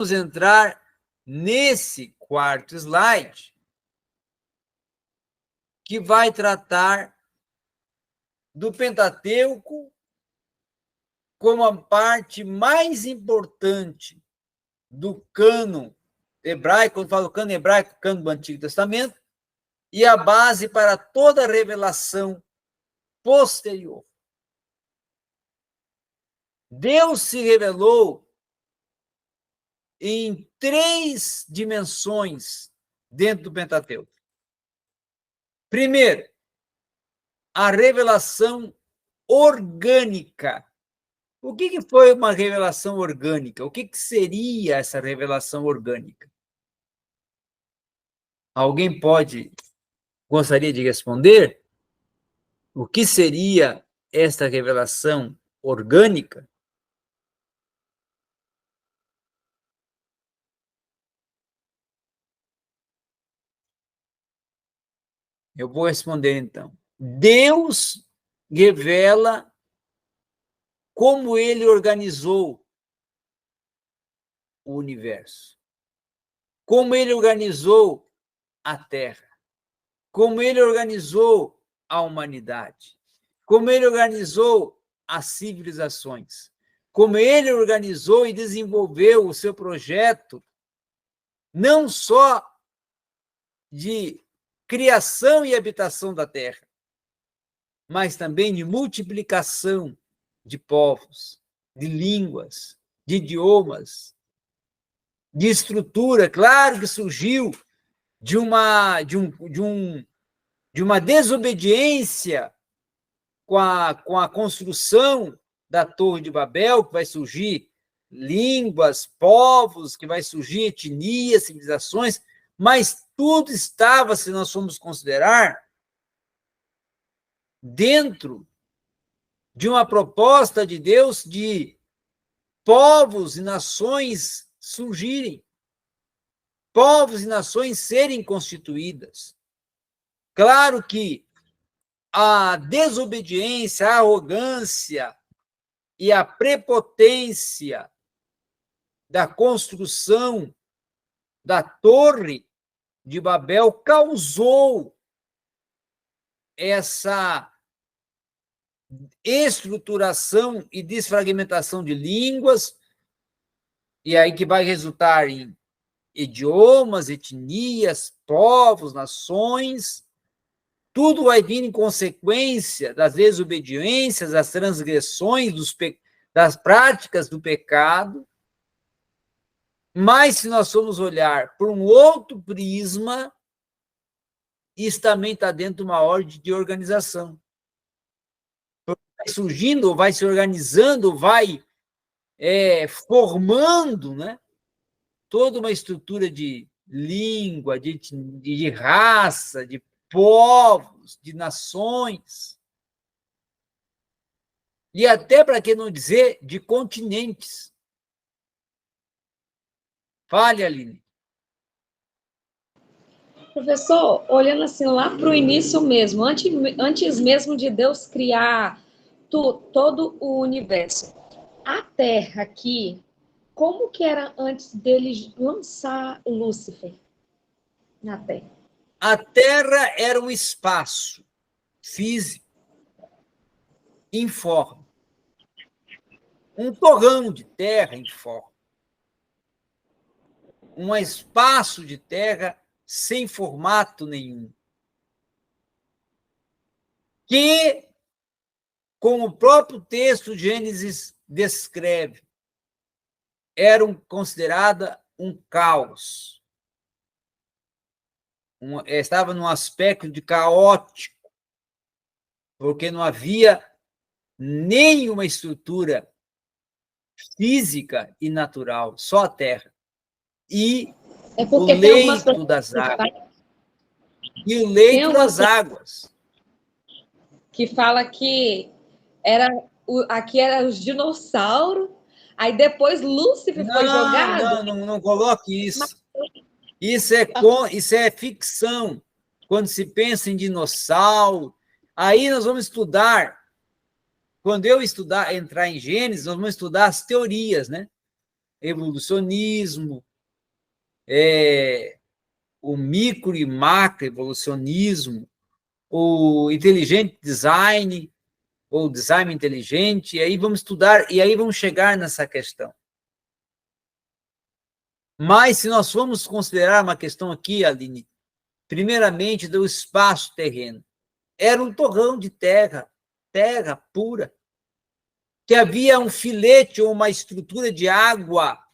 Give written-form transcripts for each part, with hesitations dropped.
vamos entrar nesse quarto slide, que vai tratar do Pentateuco como a parte mais importante do cânon hebraico, quando falo cânon hebraico, cânon do Antigo Testamento, e a base para toda a revelação posterior. Deus se revelou em 3 dimensões dentro do Pentateuco. Primeiro, a revelação orgânica. O que foi uma revelação orgânica? O que seria essa revelação orgânica? Alguém gostaria de responder? O que seria esta revelação orgânica? Eu vou responder, então. Deus revela como ele organizou o universo, como ele organizou a Terra, como ele organizou a humanidade, como ele organizou as civilizações, como ele organizou e desenvolveu o seu projeto, não só de criação e habitação da Terra, mas também de multiplicação de povos, de línguas, de idiomas, de estrutura. Claro que surgiu de uma desobediência com a construção da Torre de Babel, que vai surgir línguas, povos, que vai surgir etnias, civilizações, mas tudo estava, se nós formos considerar, dentro de uma proposta de Deus de povos e nações surgirem, povos e nações serem constituídas. Claro que a desobediência, a arrogância e a prepotência da construção da Torre de Babel causou essa estruturação e desfragmentação de línguas, e aí que vai resultar em idiomas, etnias, povos, nações. Tudo vai vir em consequência das desobediências, das transgressões, das práticas do pecado. Mas, se nós formos olhar por um outro prisma, isso também está dentro de uma ordem de organização. Vai surgindo, vai se organizando, vai formando, né, toda uma estrutura de língua, de raça, de povos, de nações. E até, para que não dizer, de continentes. Fale, Aline. Professor, olhando assim lá para o início mesmo, antes mesmo de Deus criar todo o universo, a Terra aqui, como que era antes dele lançar Lúcifer na Terra? A Terra era um espaço físico, informe. Um torrão de terra informe. Um espaço de terra sem formato nenhum. Que, como o próprio texto de Gênesis descreve, era considerada um caos. Estava num aspecto de caótico, porque não havia nenhuma estrutura física e natural, só a terra. E o leito das águas. E o leito das águas. Que fala que aqui eram os dinossauros, aí depois Lúcifer foi jogado. Não coloque isso. Isso é ficção. Quando se pensa em dinossauro, aí nós vamos estudar. Quando eu entrar em Gênesis, nós vamos estudar as teorias, né? evolucionismo, o micro e macro evolucionismo, o inteligente design, ou design inteligente, e aí vamos estudar, e aí vamos chegar nessa questão. Mas se nós formos considerar uma questão aqui, Aline, primeiramente do espaço terreno, era um torrão de terra pura, que havia um filete ou uma estrutura de água,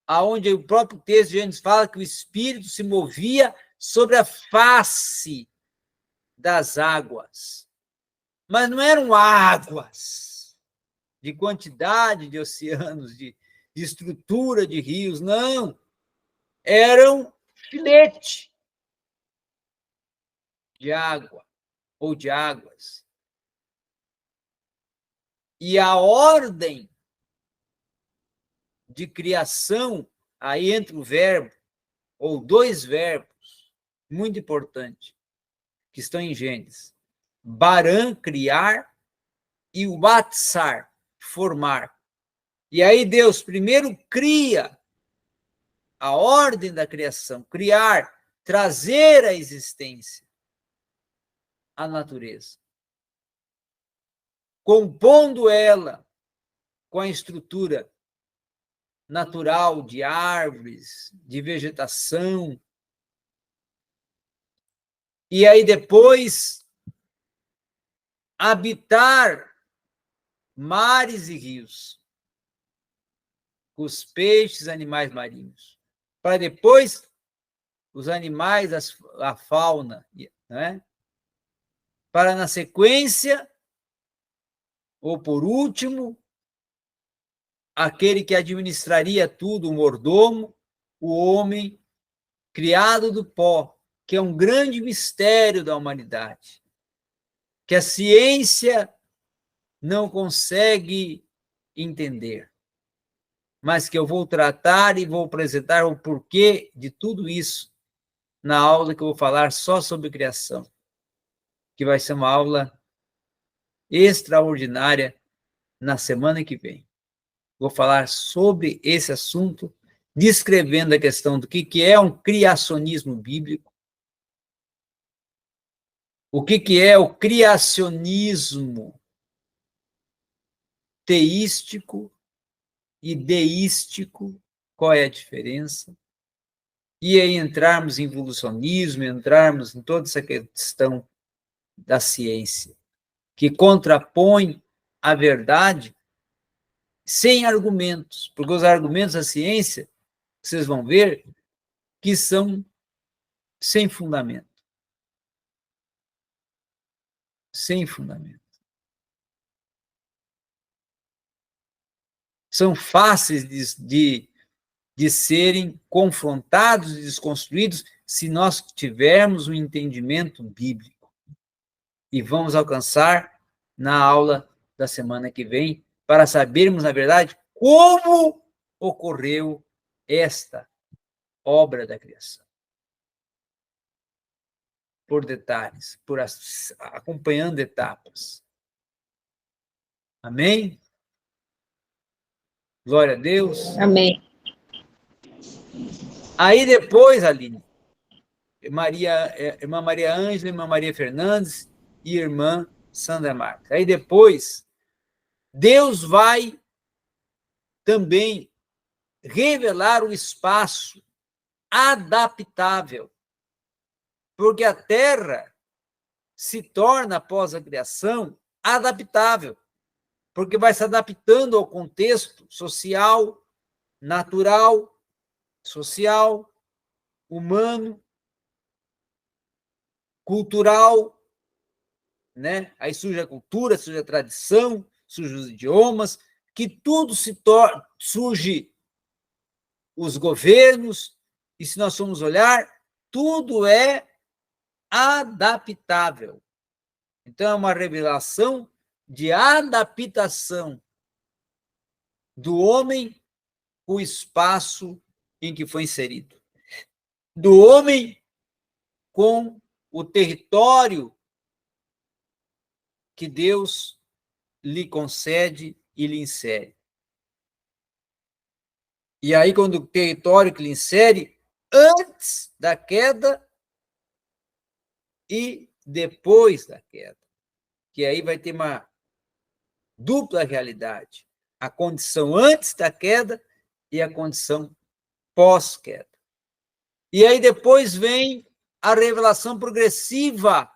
aonde o próprio texto de Gênesis fala que o Espírito se movia sobre a face das águas. Mas não eram águas de quantidade de oceanos, de estrutura de rios, não. Eram filete de água ou de águas. E a ordem de criação, aí entra o verbo, ou dois verbos, muito importantes, que estão em Gênesis. Baran, criar, e o batsar, formar. E aí Deus primeiro cria a ordem da criação, criar, trazer à existência a natureza, compondo ela com a estrutura natural de árvores, de vegetação. E aí depois habitar mares e rios, os peixes, animais marinhos, para depois os animais, a fauna, né? Para na sequência, ou por último, aquele que administraria tudo, o mordomo, o homem criado do pó, que é um grande mistério da humanidade, que a ciência não consegue entender, mas que eu vou tratar e vou apresentar o porquê de tudo isso na aula que eu vou falar só sobre criação, que vai ser uma aula extraordinária na semana que vem. Vou falar sobre esse assunto, descrevendo a questão do que é um criacionismo bíblico, o que é o criacionismo teístico e deístico, qual é a diferença, e aí entrarmos em evolucionismo, entrarmos em toda essa questão da ciência, que contrapõe a verdade sem argumentos, porque os argumentos da ciência, vocês vão ver, que são sem fundamento. Sem fundamento. São fáceis de serem confrontados e desconstruídos se nós tivermos um entendimento bíblico. E vamos alcançar na aula da semana que vem, para sabermos, na verdade, como ocorreu esta obra da criação. Por detalhes, acompanhando etapas. Amém? Glória a Deus. Amém. Aí depois, Aline, irmã Maria Ângela, irmã Maria Fernandes e irmã Sandra Marques. Aí depois, Deus vai também revelar o espaço adaptável, porque a Terra se torna, após a criação, adaptável, porque vai se adaptando ao contexto social, natural, social, humano, cultural, né? Aí surge a cultura, surge a tradição, surge os idiomas, que tudo surge os governos, e se nós formos olhar, tudo é adaptável. Então, é uma revelação de adaptação do homem o espaço em que foi inserido, do homem com o território que Deus lhe concede e lhe insere. E aí, quando o território que ele insere, antes da queda e depois da queda. Que aí vai ter uma dupla realidade. A condição antes da queda e a condição pós-queda. E aí depois vem a revelação progressiva,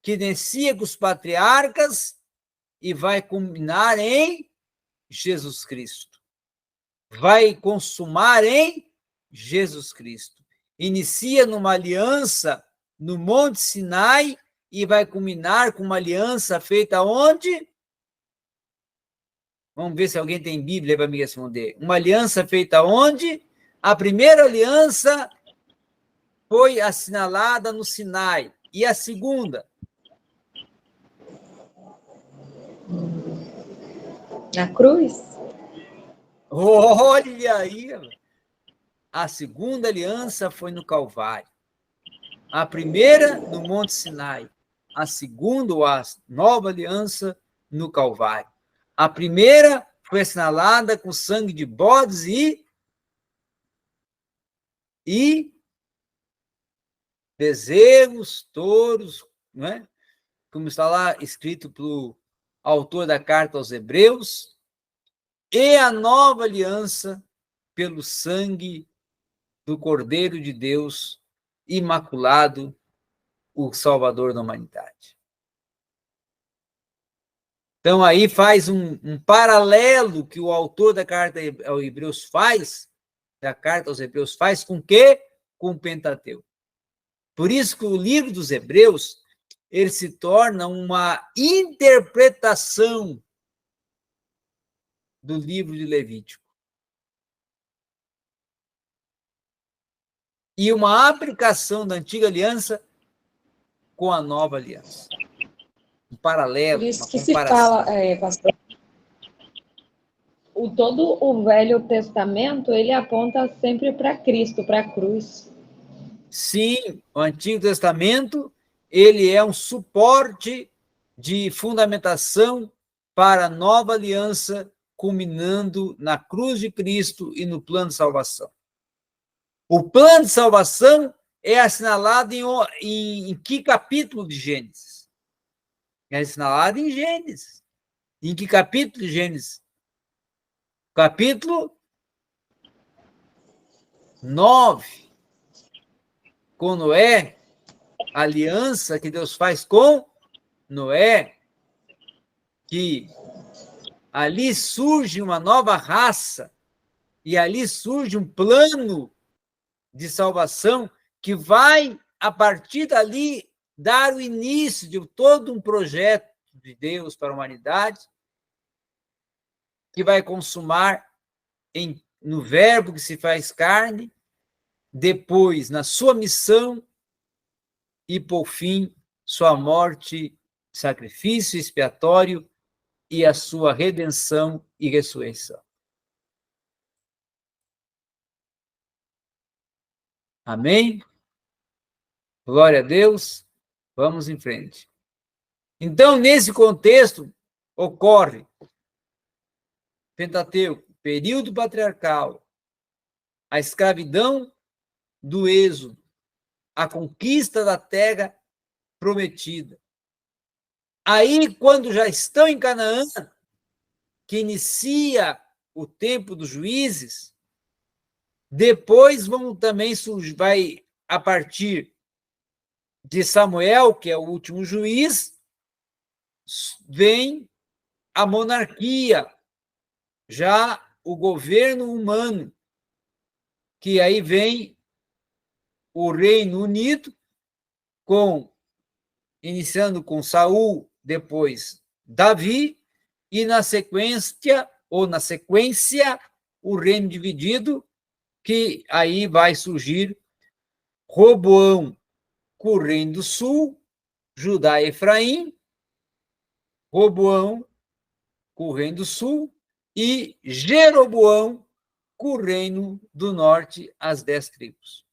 que inicia com os patriarcas e vai culminar em Jesus Cristo. Vai consumar em Jesus Cristo. Inicia numa aliança no Monte Sinai e vai culminar com uma aliança feita onde? Vamos ver se alguém tem Bíblia para me responder. Uma aliança feita onde? A primeira aliança foi assinalada no Sinai. E a segunda? Na cruz? Olha aí! A segunda aliança foi no Calvário. A primeira no Monte Sinai. A segunda, a nova aliança, no Calvário. A primeira foi assinalada com sangue de bodes e bezerros, touros, não é? Como está lá escrito pelo autor da carta aos Hebreus, e a nova aliança pelo sangue do Cordeiro de Deus, imaculado, o Salvador da humanidade. Então, aí faz um paralelo que o autor da carta aos Hebreus faz, da carta aos Hebreus faz com que? Com o Pentateuco. Por isso que o livro dos Hebreus, ele se torna uma interpretação do livro de Levítico. E uma aplicação da antiga aliança com a nova aliança. Um paralelo, Por isso uma que se comparação. fala, pastor, todo o Velho Testamento, ele aponta sempre para Cristo, para a cruz. Sim, o Antigo Testamento, ele é um suporte de fundamentação para a nova aliança, culminando na cruz de Cristo e no plano de salvação. O plano de salvação é assinalado em que capítulo de Gênesis? É assinalado em Gênesis. Em que capítulo de Gênesis? Capítulo 9. Com Noé, a aliança que Deus faz com Noé, que ali surge uma nova raça e ali surge um plano de salvação que vai, a partir dali, dar o início de todo um projeto de Deus para a humanidade, que vai consumar no Verbo que se faz carne, depois na sua missão e, por fim, sua morte, sacrifício expiatório e a sua redenção e ressurreição. Amém? Glória a Deus. Vamos em frente. Então, nesse contexto, ocorre Pentateuco, período patriarcal, a escravidão do Êxodo, a conquista da terra prometida. Aí, quando já estão em Canaã, que inicia o tempo dos juízes, depois vão também surgir, vai a partir de Samuel, que é o último juiz, vem a monarquia, já o governo humano, que aí vem o Reino Unido, iniciando com Saul, depois Davi, e na sequência, o reino dividido, que aí vai surgir Roboão com o reino do sul, Judá e Efraim, Roboão com o reino do sul, e Jeroboão com o reino do norte, as 10 tribos.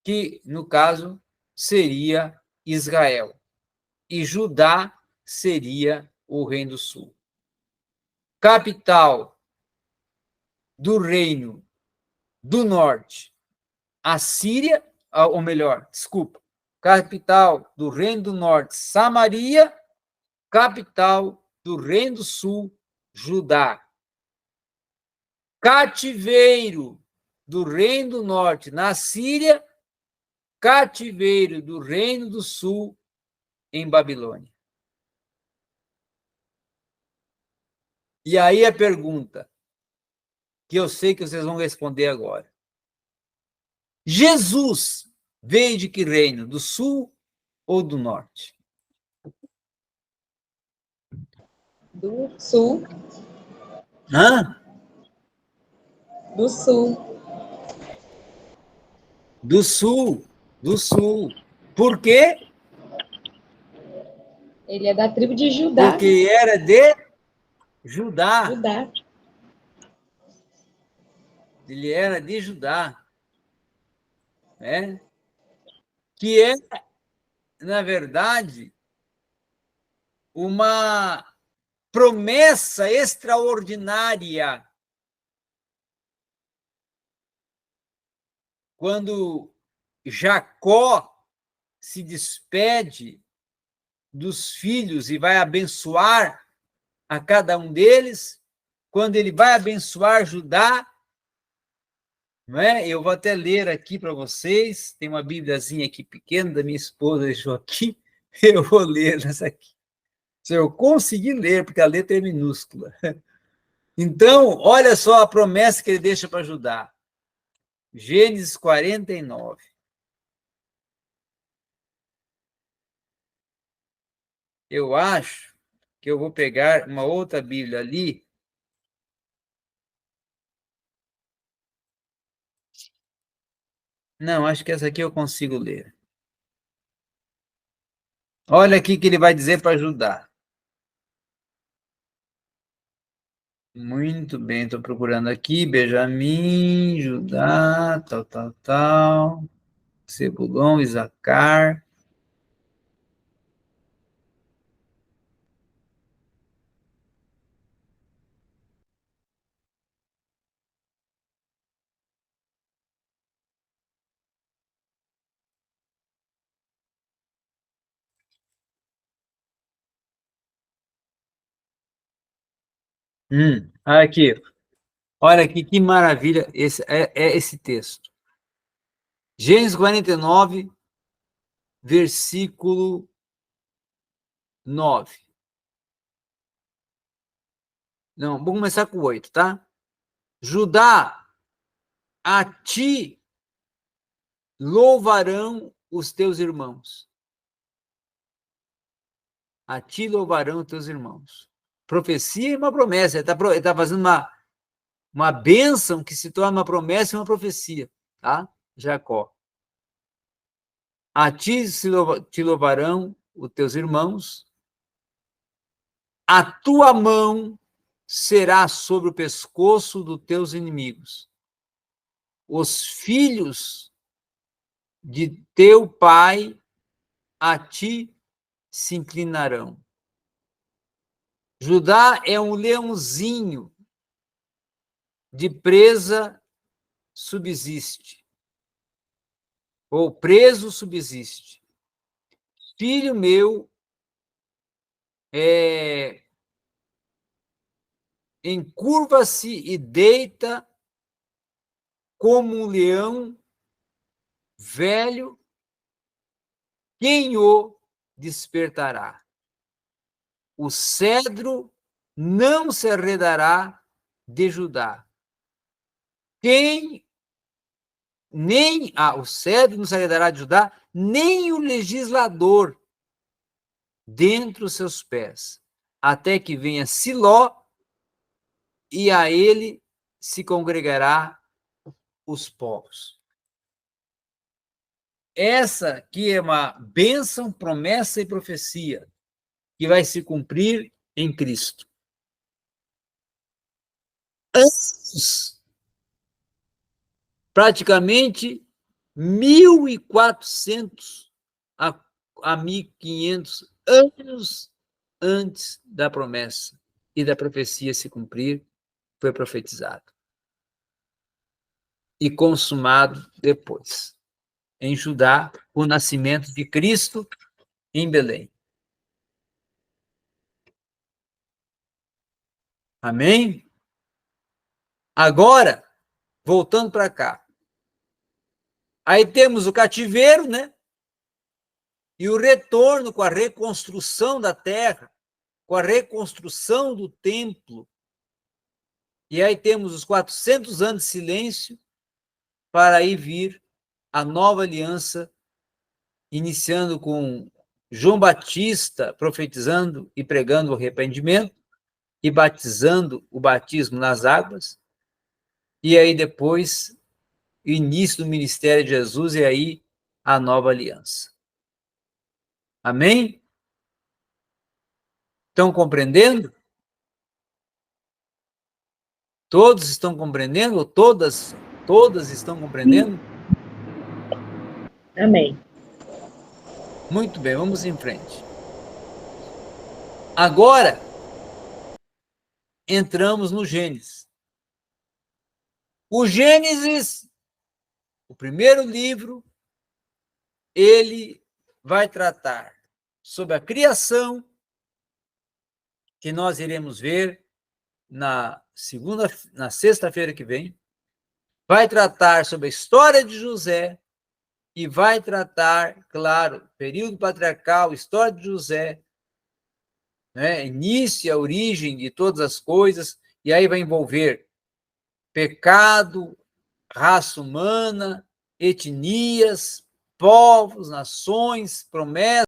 Que, no caso, seria Israel. E Judá seria o reino do sul. Capital do reino do norte, a Síria, ou melhor, desculpa, capital do reino do norte, Samaria, capital do reino do sul, Judá. Cativeiro do reino do norte na Síria, cativeiro do reino do sul em Babilônia. E aí a pergunta, que eu sei que vocês vão responder agora. Jesus veio de que reino? Do sul ou do norte? Do sul. Hã? Do sul. Do sul. Do sul. Por quê? Ele é da tribo de Judá. Porque era de Judá. Judá. Ele era de Judá. Né? Que é, na verdade, uma promessa extraordinária. Quando Jacó se despede dos filhos e vai abençoar a cada um deles, quando ele vai abençoar Judá, não é? Eu vou até ler aqui para vocês, tem uma bíbliazinha aqui pequena, da minha esposa deixou aqui, eu vou ler nessa aqui. Se eu conseguir ler, porque a letra é minúscula. Então, olha só a promessa que ele deixa para Judá. Gênesis 49. Eu acho que eu vou pegar uma outra Bíblia ali. Não, acho que essa aqui eu consigo ler. Olha aqui que ele vai dizer para Judá. Muito bem, estou procurando aqui. Benjamim, Judá, tal. Zebulon, Isacar. Aqui. Olha aqui que maravilha é esse texto. Gênesis 49, versículo 9. Não, vamos começar com o 8, tá? Judá, a ti louvarão os teus irmãos. A ti louvarão os teus irmãos. Profecia e uma promessa. Ele está fazendo uma bênção que se torna uma promessa e uma profecia, tá? Jacó. A ti te louvarão os teus irmãos, a tua mão será sobre o pescoço dos teus inimigos. Os filhos de teu pai a ti se inclinarão. Judá é um leãozinho de presa subsiste, ou preso subsiste. Filho meu, encurva-se e deita como um leão velho, quem o despertará? O cedro não se arredará de Judá. O cedro não se arredará de Judá, nem o legislador dentre os seus pés, até que venha Siló, e a ele se congregará os povos. Essa aqui é uma bênção, promessa e profecia que vai se cumprir em Cristo. Anos, praticamente 1.400 a 1.500 anos antes da promessa e da profecia se cumprir, foi profetizado. e consumado depois. Em Judá, o nascimento de Cristo em Belém. Amém? Agora, voltando para cá. Aí temos o cativeiro, né? E o retorno com a reconstrução da terra, com a reconstrução do templo. E aí temos os 400 anos de silêncio para aí vir a nova aliança, iniciando com João Batista profetizando e pregando o arrependimento e batizando o batismo nas águas. E aí depois o início do ministério de Jesus e aí a nova aliança. Amém? Estão compreendendo? Todos estão compreendendo? Ou todas estão compreendendo? Amém. Muito bem, vamos em frente. Agora, entramos no Gênesis. O Gênesis, o primeiro livro, ele vai tratar sobre a criação, que nós iremos ver na sexta-feira que vem, vai tratar sobre a história de José e vai tratar, claro, período patriarcal, história de José, né, início, a origem de todas as coisas, e aí vai envolver pecado, raça humana, etnias, povos, nações, promessas,